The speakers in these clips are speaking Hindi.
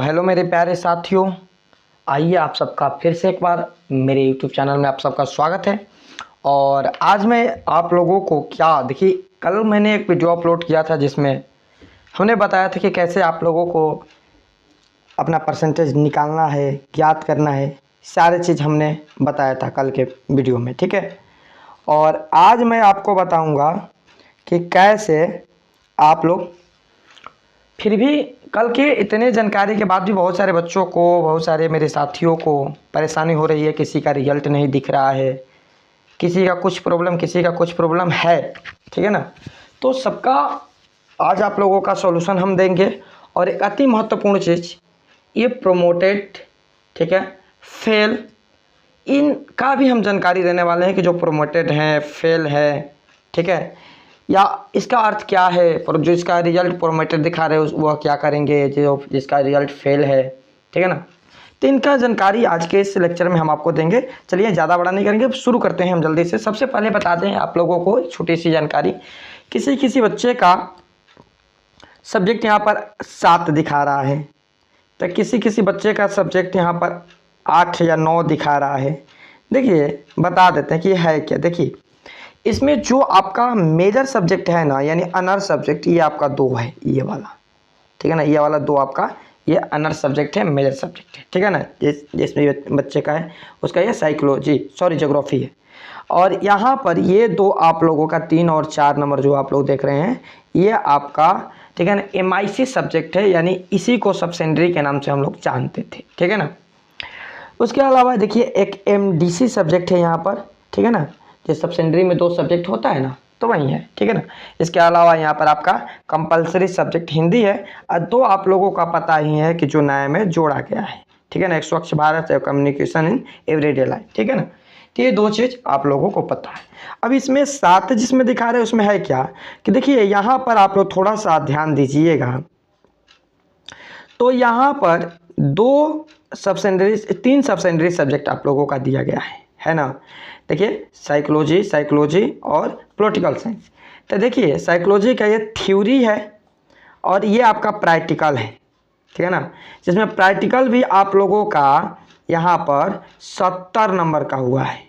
हेलो मेरे प्यारे साथियों, आइए आप सबका फिर से एक बार मेरे यूट्यूब चैनल में आप सबका स्वागत है। और आज मैं आप लोगों को देखिए, कल मैंने एक वीडियो अपलोड किया था जिसमें हमने बताया था कि कैसे आप लोगों को अपना परसेंटेज निकालना है, ज्ञात करना है। सारे चीज़ हमने बताया था कल के वीडियो में, ठीक है। और आज मैं आपको बताऊंगा कि कैसे आप लोग, फिर भी कल के इतने जानकारी के बाद भी बहुत सारे बच्चों को, बहुत सारे मेरे साथियों को परेशानी हो रही है। किसी का रिजल्ट नहीं दिख रहा है, किसी का कुछ प्रॉब्लम है, ठीक है ना। तो सबका आज आप लोगों का सॉल्यूशन हम देंगे। और एक अति महत्वपूर्ण चीज़, ये प्रोमोटेड, ठीक है, फेल, इनका भी हम जानकारी देने वाले हैं कि जो प्रोमोटेड हैं, फेल है, ठीक है, या इसका अर्थ क्या है। और जो इसका रिजल्ट प्रोमोटेड दिखा रहे हैं वह क्या करेंगे, जो जिसका रिजल्ट फेल है, ठीक है ना। तो इनका जानकारी आज के इस लेक्चर में हम आपको देंगे। चलिए ज़्यादा बड़ा नहीं करेंगे, शुरू करते हैं हम जल्दी से। सबसे पहले बता दें आप लोगों को छोटी सी जानकारी, किसी बच्चे का सब्जेक्ट यहाँ पर 7 दिखा रहा है, तो किसी बच्चे का सब्जेक्ट यहाँ पर 8 या 9 दिखा रहा है। देखिए बता देते हैं कि है क्या। देखिए इसमें जो आपका मेजर सब्जेक्ट है ना, यानी अनर सब्जेक्ट, ये आपका 2 है, ये वाला, ठीक है ना। ये वाला 2 आपका ये अनर सब्जेक्ट है, मेजर सब्जेक्ट है, ठीक है ना। जिसमें बच्चे का है उसका ये ज्योग्राफी है। और यहाँ पर ये 2 आप लोगों का 3 और 4 नंबर जो आप लोग देख रहे हैं, ये आपका, ठीक है ना, MIC सब्जेक्ट है, यानी इसी को सब सेकेंडरी के नाम से हम लोग जानते थे, ठीक है ना। उसके अलावा देखिए एक MDC सब्जेक्ट है यहाँ पर, ठीक है ना। जैसे सब सेकेंडरी में 2 सब्जेक्ट होता है ना, तो वही है, ठीक है ना। इसके अलावा यहाँ पर आपका कंपलसरी सब्जेक्ट हिंदी है, और 2 आप लोगों का पता ही है कि जो नए में जोड़ा गया है, ठीक है ना, एक स्वच्छ भारत है, कम्युनिकेशन इन एवरीडे लाइफ, ठीक है ना। तो ये 2 चीज़ आप लोगों को पता है। अब इसमें 7 जिसमें दिखा रहे हैं उसमें है क्या कि देखिए यहाँ पर आप लोग थोड़ा सा ध्यान दीजिएगा। तो यहाँ पर 3 सब सेकेंडरी सब्जेक्ट आप लोगों का दिया गया है ना। देखिए साइकोलॉजी और पॉलिटिकल साइंस। तो देखिए साइकोलॉजी का ये थ्योरी है और ये आपका प्रैक्टिकल है, ठीक है ना। जिसमें प्रैक्टिकल भी आप लोगों का यहाँ पर 70 नंबर का हुआ है,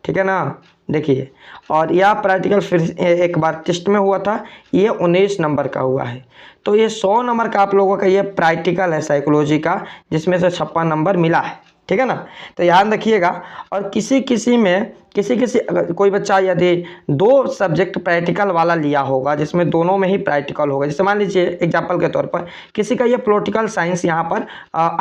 ठीक है ना। देखिए, और यह प्रैक्टिकल फिर एक बार टेस्ट में हुआ था, ये 19 नंबर का हुआ है। तो ये 100 नंबर का आप लोगों का ये प्रैक्टिकल है साइकोलॉजी का, जिसमें से 56 नंबर मिला है, ठीक है ना। तो ध्यान रखिएगा। और किसी में अगर कोई बच्चा यदि 2 सब्जेक्ट प्रैक्टिकल वाला लिया होगा, जिसमें दोनों में ही प्रैक्टिकल होगा, जैसे मान लीजिए एग्जाम्पल के तौर पर किसी का ये पॉलिटिकल साइंस यहाँ पर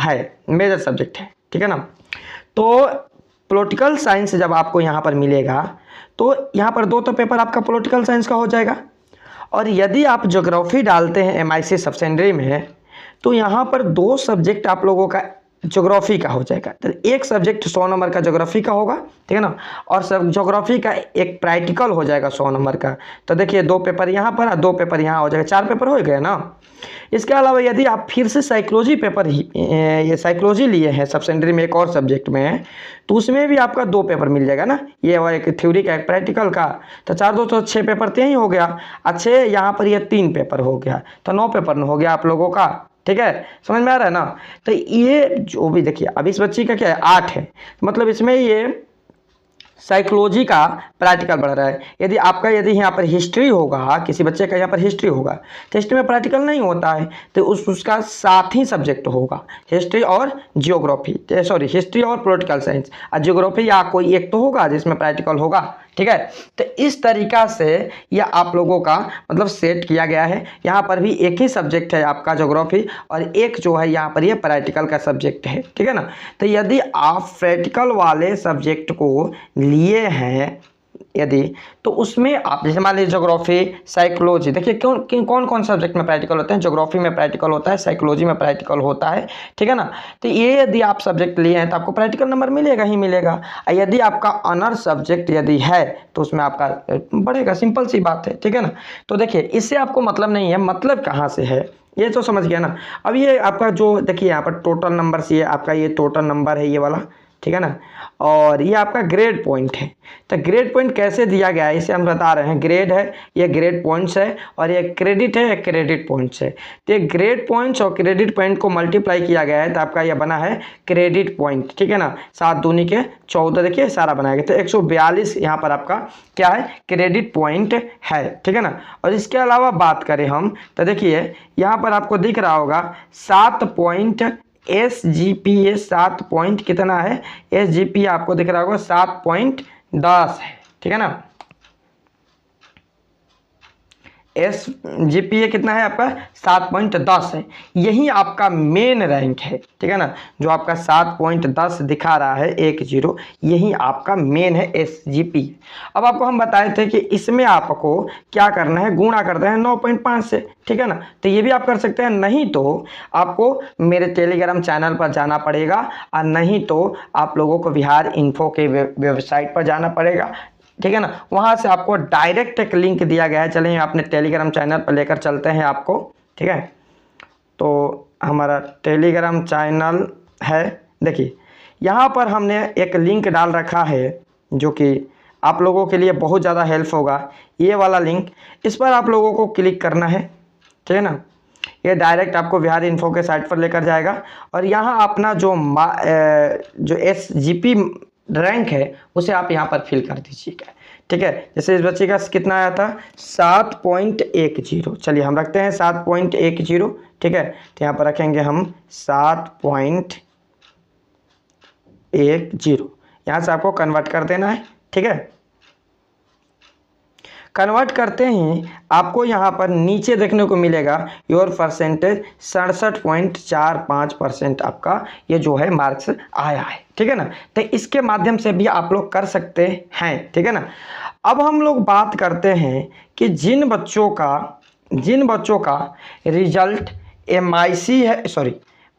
है, मेजर सब्जेक्ट है, ठीक है ना। तो पॉलिटिकल साइंस जब आपको यहाँ पर मिलेगा तो यहाँ पर 2 तो पेपर आपका पॉलिटिकल साइंस का हो जाएगा। और यदि आप ज्योग्राफी डालते हैं MIC सब सेकेंडरी में, तो यहाँ पर 2 सब्जेक्ट आप लोगों का ज्योग्राफी का हो जाएगा। तो एक सब्जेक्ट 100 नंबर का ज्योग्राफी का होगा, ठीक है ना। और सब ज्योग्राफी का एक प्रैक्टिकल हो जाएगा 100 नंबर का। तो देखिए 2 पेपर यहाँ पर और 2 पेपर यहाँ हो जाएगा, 4 पेपर हो गए ना। इसके अलावा यदि आप फिर से साइकोलॉजी पेपर ये साइकोलॉजी लिए हैं सब सेकेंडरी में एक और सब्जेक्ट में, तो उसमें भी आपका 2 पेपर मिल जाएगा ना। ये हुआ एक थ्योरी का, एक प्रैक्टिकल का। तो 4 2 तो 6 पेपर तो यही हो गया। अच्छे यहाँ पर ये 3 पेपर हो गया, तो 9 पेपर हो गया आप लोगों का, ठीक है। समझ में आ रहा है ना। तो ये जो भी देखिए, अब इस बच्ची का क्या है 8 है, मतलब इसमें ये साइकोलॉजी का प्रैक्टिकल बढ़ रहा है। यदि यहाँ पर हिस्ट्री होगा, किसी बच्चे का यहाँ पर हिस्ट्री होगा, तो हिस्ट्री में प्रैक्टिकल नहीं होता है, तो उसका साथ ही सब्जेक्ट होगा हिस्ट्री और जियोग्राफी, हिस्ट्री और पॉलिटिकल साइंस, और जियोग्राफी या कोई एक तो होगा जिसमें प्रैक्टिकल होगा, ठीक है। तो इस तरीका से यह आप लोगों का मतलब सेट किया गया है। यहाँ पर भी एक ही सब्जेक्ट है आपका ज्योग्राफी, और एक जो है यहाँ पर ये प्रैक्टिकल का सब्जेक्ट है, ठीक है ना। तो यदि आप प्रैक्टिकल वाले सब्जेक्ट को लिए हैं तो उसमें आप जैसे मान लीजिए ज्योग्राफी, साइकोलॉजी, देखिए कौन कौन सब्जेक्ट में प्रैक्टिकल होते हैं। ज्योग्राफी में प्रैक्टिकल होता है, साइकोलॉजी में प्रैक्टिकल होता है, ठीक है ना। तो ये यदि आप सब्जेक्ट लिए हैं तो आपको प्रैक्टिकल नंबर मिलेगा ही मिलेगा। यदि आपका अनर सब्जेक्ट यदि है तो उसमें आपका बढ़ेगा, सिंपल सी बात है, ठीक है ना। तो देखिए इससे आपको मतलब नहीं है, मतलब कहाँ से है ये तो समझ गया ना। अब ये आपका जो देखिए यहाँ पर टोटल नंबर से, ये आपका ये टोटल नंबर है ये वाला, ठीक है ना। और ये आपका ग्रेड पॉइंट है। तो ग्रेड पॉइंट कैसे दिया गया है इसे हम बता रहे हैं। ग्रेड है, ये ग्रेड पॉइंट्स है, और ये क्रेडिट है, ये क्रेडिट पॉइंट्स है। तो ये ग्रेड पॉइंट्स और क्रेडिट पॉइंट को मल्टीप्लाई किया गया है तो आपका ये बना है क्रेडिट पॉइंट, ठीक है ना। 7 दूनी के 14, देखिए सारा बनाया गया। तो 142 यहाँ पर आपका क्या है, क्रेडिट पॉइंट है, ठीक है ना। और इसके अलावा बात करें हम तो देखिए यहाँ पर आपको दिख रहा होगा 7 पॉइंट SGPA, 7 पॉइंट कितना है SGPA आपको दिख रहा होगा 7.10 है, ठीक है ना। SGPA कितना है आपका 7.10 है। यही आपका मेन रैंक है, ठीक है ना। जो आपका 7.10 दिखा रहा है 10, यही आपका मेन है SGPA। अब आपको हम बताए थे कि इसमें आपको क्या करना है, गुणा करते हैं 9.5 से, ठीक है ना। तो ये भी आप कर सकते हैं, नहीं तो आपको मेरे टेलीग्राम चैनल पर जाना पड़ेगा, और नहीं तो आप लोगों को बिहार इन्फो के वेबसाइट पर जाना पड़ेगा, ठीक है ना। वहां से आपको डायरेक्ट एक लिंक दिया गया है। चलिए अपने टेलीग्राम चैनल पर लेकर चलते हैं आपको, ठीक है। तो हमारा टेलीग्राम चैनल है, देखिए यहाँ पर हमने एक लिंक डाल रखा है जो कि आप लोगों के लिए बहुत ज़्यादा हेल्प होगा। ये वाला लिंक, इस पर आप लोगों को क्लिक करना है, ठीक है ना। ये डायरेक्ट आपको बिहार इन्फो के साइट पर लेकर जाएगा, और यहाँ अपना जो SGP रैंक है उसे आप यहाँ पर फिल कर दीजिएगा, ठीक है। जैसे इस बच्चे का कितना आया था 7.10, चलिए हम रखते हैं 7.10, ठीक है। तो यहाँ पर रखेंगे हम 7.10, यहाँ से आपको कन्वर्ट कर देना है, ठीक है। कन्वर्ट करते ही आपको यहाँ पर नीचे देखने को मिलेगा योर परसेंटेज 67.45% आपका ये जो है मार्क्स आया है, ठीक है ना। तो इसके माध्यम से भी आप लोग कर सकते हैं, ठीक है ना। अब हम लोग बात करते हैं कि जिन बच्चों का रिजल्ट MIC है, सॉरी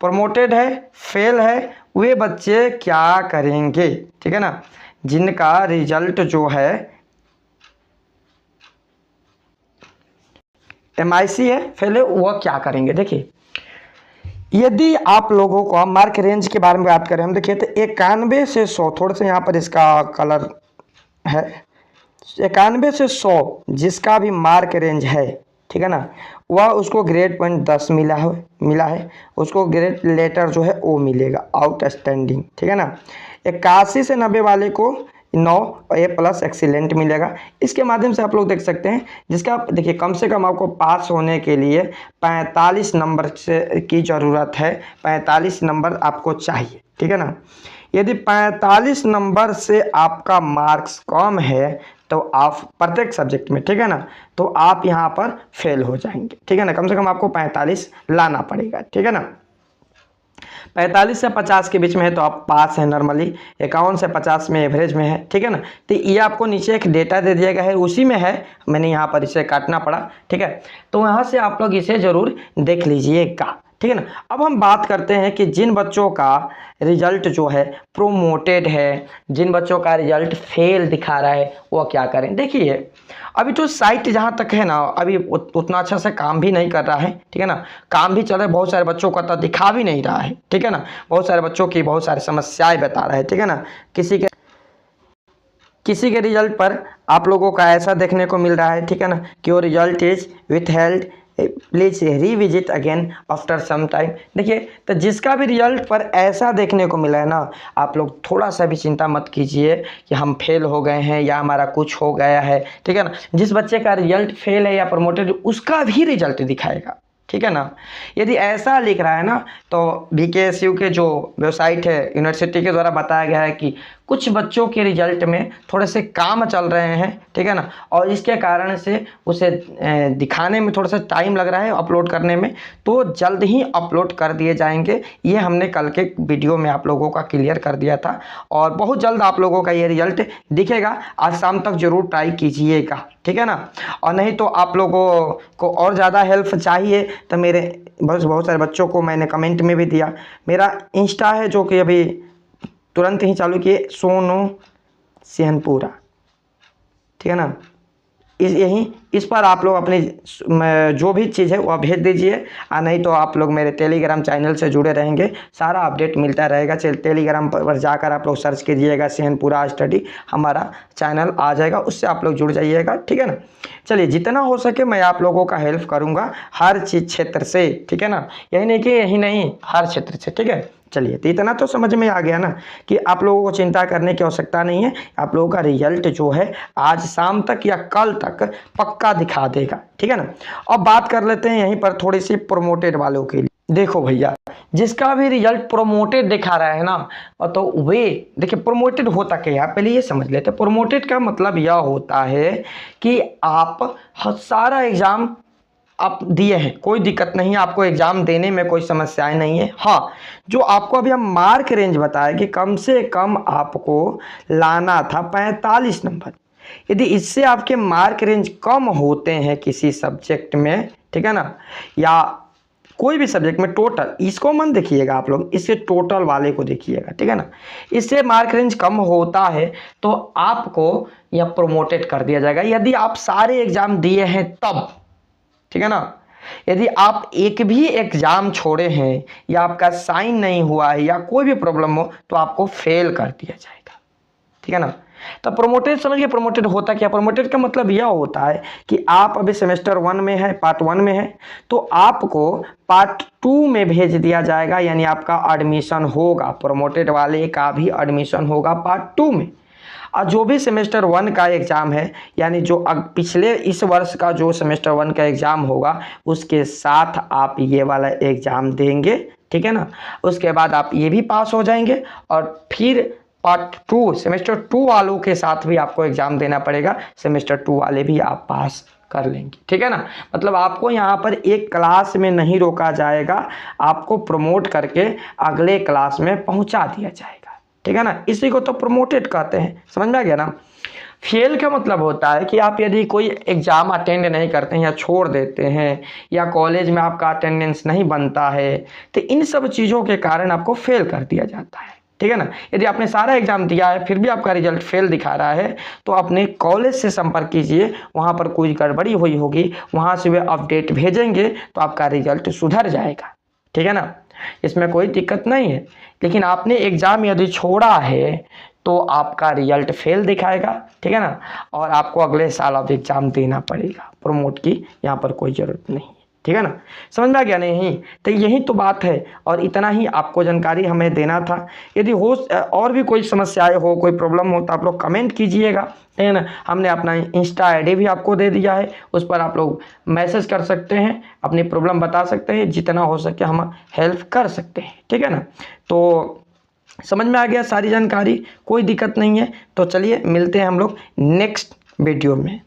प्रमोटेड है, फेल है, वे बच्चे क्या करेंगे, ठीक है ना। जिनका रिजल्ट जो है MIC है, फेल है, वह क्या करेंगे। देखिए यदि आप लोगों को मार्क रेंज के बारे में बात करें हम, देखिए तो 91 से 100, थोड़ा सा यहाँ पर इसका कलर है, 91 से 100 जिसका भी मार्क रेंज है, ठीक है ना, वह उसको ग्रेड पॉइंट 10 मिला है, उसको ग्रेड लेटर जो है वो मिलेगा आउटस्टैंडिंग, ठीक है ना। 81 से 90 वाले को 9 A+ एक्सीलेंट मिलेगा। इसके माध्यम से आप लोग देख सकते हैं, जिसका देखिए कम से कम आपको पास होने के लिए 45 नंबर से की ज़रूरत है, 45 नंबर आपको चाहिए, ठीक है ना। यदि 45 नंबर से आपका मार्क्स कम है तो आप प्रत्येक सब्जेक्ट में, ठीक है ना, तो आप यहाँ पर फेल हो जाएंगे, ठीक है ना। कम से कम आपको 45 लाना पड़ेगा, ठीक है ना। 45 से 50 के बीच में है तो आप पास हैं नॉर्मली, 51 से 50 में एवरेज में है, ठीक है ना। तो ये आपको नीचे एक डेटा दे दिया गया है, उसी में है, मैंने यहाँ पर इसे काटना पड़ा, ठीक है। तो यहाँ से आप लोग इसे ज़रूर देख लीजिएगा, ठीक है ना। अब हम बात करते हैं कि जिन बच्चों का रिजल्ट जो है प्रोमोटेड है, जिन बच्चों का रिजल्ट फेल दिखा रहा है, वो क्या करें। देखिए अभी तो साइट जहाँ तक है ना, अभी उतना अच्छा से काम भी नहीं कर रहा है, ठीक है ना। काम भी चल रहा है, बहुत सारे बच्चों का तो दिखा भी नहीं रहा है, ठीक है ना। बहुत सारे बच्चों की बहुत सारी समस्याएं बता रहा है, ठीक है ना। किसी के रिजल्ट पर आप लोगों का ऐसा देखने को मिल रहा है, ठीक है ना, कि वो result is withheld, please revisit again after some time. देखिए तो जिसका भी रिजल्ट पर ऐसा देखने को मिला है ना, आप लोग थोड़ा सा भी चिंता मत कीजिए कि हम फेल हो गए हैं या हमारा कुछ हो गया है, ठीक है ना। जिस बच्चे का रिजल्ट फेल है या प्रमोटेड, उसका भी रिजल्ट दिखाएगा, ठीक है ना। यदि ऐसा लिख रहा है ना, तो BKSU के जो वेबसाइट है यूनिवर्सिटी के द्वारा बताया गया है कि कुछ बच्चों के रिजल्ट में थोड़े से काम चल रहे हैं, ठीक है ना, और इसके कारण से उसे दिखाने में थोड़ा सा टाइम लग रहा है अपलोड करने में, तो जल्द ही अपलोड कर दिए जाएंगे। ये हमने कल के वीडियो में आप लोगों का क्लियर कर दिया था, और बहुत जल्द आप लोगों का ये रिजल्ट दिखेगा। आज शाम तक जरूर ट्राई कीजिएगा, ठीक है ना। और नहीं तो आप लोगों को और ज़्यादा हेल्प चाहिए तो मेरे बहुत सारे बच्चों को मैंने कमेंट में भी दिया, मेरा इंस्टा है जो कि अभी तुरंत ही चालू किए, सोनू सिहनपुरा, ठीक है ना। इस पर आप लोग अपनी जो भी चीज़ है वह भेज दीजिए, नहीं तो आप लोग मेरे टेलीग्राम चैनल से जुड़े रहेंगे, सारा अपडेट मिलता रहेगा। टेलीग्राम पर जाकर आप लोग सर्च कीजिएगा सेहनपुरा स्टडी, हमारा चैनल आ जाएगा, उससे आप लोग जुड़ जाइएगा, ठीक है ना। चलिए, जितना हो सके मैं आप लोगों का हेल्प करूँगा हर चीज़ क्षेत्र से, ठीक है ना। यही नहीं कि यही नहीं, हर क्षेत्र से, ठीक है। चलिए, तो इतना तो समझ में आ गया ना कि आप लोगों को चिंता करने की आवश्यकता नहीं है। आप लोगों का रिजल्ट जो है आज शाम तक या कल तक पक्का दिखा देगा, ठीक है ना। अब बात कर लेते हैं यहीं पर थोड़ी सी प्रोमोटेड वालों के लिए। देखो भैया, जिसका भी रिजल्ट प्रोमोटेड दिखा रहा है ना, तो वे देखिए प्रोमोटेड होता क्या है, पहले ये समझ लेते हैं। प्रोमोटेड का मतलब यह होता है कि आप सारा एग्जाम आप दिए हैं, कोई दिक्कत नहीं है, आपको एग्जाम देने में कोई समस्याएं नहीं है। हाँ, जो आपको अभी हम मार्क रेंज बताया कि कम से कम आपको लाना था 45 नंबर, यदि इससे आपके मार्क रेंज कम होते हैं किसी सब्जेक्ट में, ठीक है ना, या कोई भी सब्जेक्ट में टोटल, इसको मत देखिएगा आप लोग, इससे टोटल वाले को देखिएगा, ठीक है ना। इससे मार्क रेंज कम होता है तो आपको यह प्रोमोटेड कर दिया जाएगा, यदि आप सारे एग्जाम दिए हैं तब, ठीक है ना। यदि आप एक भी एग्जाम छोड़े हैं या आपका साइन नहीं हुआ है या कोई भी प्रॉब्लम हो तो आपको फेल कर दिया जाएगा, ठीक है ना। तो प्रोमोटेड समझिए, प्रोमोटेड होता क्या। प्रोमोटेड का मतलब यह होता है कि आप अभी सेमेस्टर 1 में है, पार्ट 1 में है, तो आपको पार्ट 2 में भेज दिया जाएगा, यानी आपका एडमिशन होगा, प्रोमोटेड वाले का भी एडमिशन होगा पार्ट 2 में। और जो भी सेमेस्टर 1 का एग्ज़ाम है, यानी जो पिछले इस वर्ष का जो सेमेस्टर 1 का एग्ज़ाम होगा उसके साथ आप ये वाला एग्ज़ाम देंगे, ठीक है ना। उसके बाद आप ये भी पास हो जाएंगे और फिर पार्ट 2 सेमेस्टर 2 वालों के साथ भी आपको एग्ज़ाम देना पड़ेगा, सेमेस्टर 2 वाले भी आप पास कर लेंगे, ठीक है ना। मतलब आपको यहाँ पर एक क्लास में नहीं रोका जाएगा, आपको प्रमोट करके अगले क्लास में पहुँचा दिया जाएगा, ठीक है ना। इसी को तो प्रमोटेड कहते हैं, समझ में आ गया ना। फेल का मतलब होता है कि आप यदि कोई एग्ज़ाम अटेंड नहीं करते हैं या छोड़ देते हैं या कॉलेज में आपका अटेंडेंस नहीं बनता है, तो इन सब चीज़ों के कारण आपको फेल कर दिया जाता है, ठीक है ना। यदि आपने सारा एग्जाम दिया है फिर भी आपका रिजल्ट फेल दिखा रहा है तो अपने कॉलेज से संपर्क कीजिए, वहाँ पर कोई गड़बड़ी हुई होगी, वहाँ से वे अपडेट भेजेंगे तो आपका रिजल्ट सुधर जाएगा, ठीक है ना। इसमें कोई दिक्कत नहीं है। लेकिन आपने एग्ज़ाम यदि छोड़ा है तो आपका रिजल्ट फेल दिखाएगा, ठीक है ना, और आपको अगले साल अब एग्ज़ाम देना पड़ेगा। प्रमोट की यहाँ पर कोई ज़रूरत नहीं है, ठीक है ना। समझ में आ गया नहीं। तो यही तो बात है और इतना ही आपको जानकारी हमें देना था। यदि हो और भी कोई समस्याएं हो, कोई प्रॉब्लम हो तो आप लोग कमेंट कीजिएगा, है ना। हमने अपना इंस्टा आईडी भी आपको दे दिया है, उस पर आप लोग मैसेज कर सकते हैं, अपनी प्रॉब्लम बता सकते हैं, जितना हो सके हम हेल्प कर सकते हैं, ठीक है ना। तो समझ में आ गया सारी जानकारी, कोई दिक्कत नहीं है। तो चलिए मिलते हैं हम लोग नेक्स्ट वीडियो में।